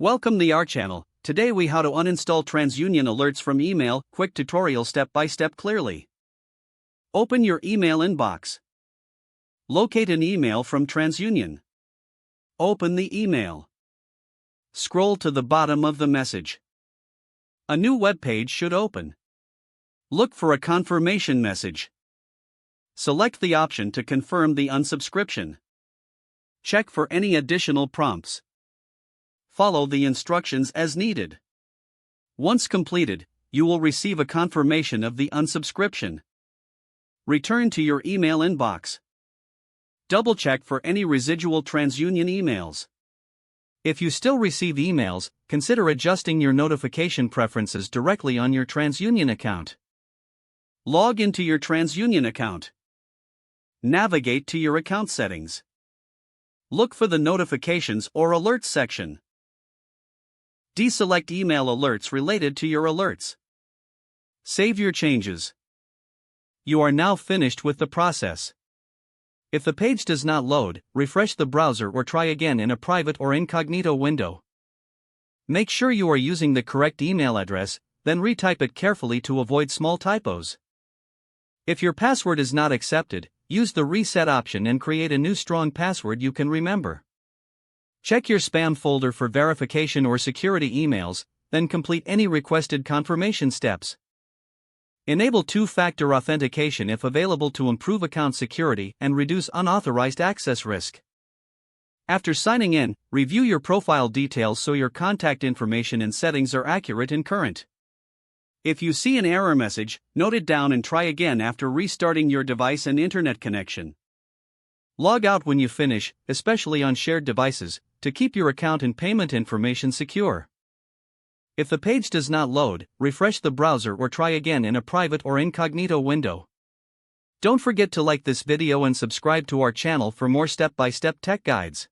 Welcome to our channel. Today we how to uninstall TransUnion alerts from email, quick tutorial step by step clearly. Open your email inbox. Locate an email from TransUnion. Open the email. Scroll to the bottom of the message. A new web page should open. Look for a confirmation message. Select the option to confirm the unsubscription. Check for any additional prompts. Follow the instructions as needed. Once completed, you will receive a confirmation of the unsubscription. Return to your email inbox. Double-check for any residual TransUnion emails. If you still receive emails, consider adjusting your notification preferences directly on your TransUnion account. Log into your TransUnion account. Navigate to your account settings. Look for the Notifications or Alerts section. Deselect email alerts related to your alerts. Save your changes. You are now finished with the process. If the page does not load, refresh the browser or try again in a private or incognito window. Make sure you are using the correct email address, then retype it carefully to avoid small typos. If your password is not accepted, use the reset option and create a new strong password you can remember. Check your spam folder for verification or security emails, then complete any requested confirmation steps. Enable two-factor authentication if available to improve account security and reduce unauthorized access risk. After signing in, review your profile details so your contact information and settings are accurate and current. If you see an error message, note it down and try again after restarting your device and internet connection. Log out when you finish, especially on shared devices, to keep your account and payment information secure. If the page does not load, refresh the browser or try again in a private or incognito window. Don't forget to like this video and subscribe to our channel for more step-by-step tech guides.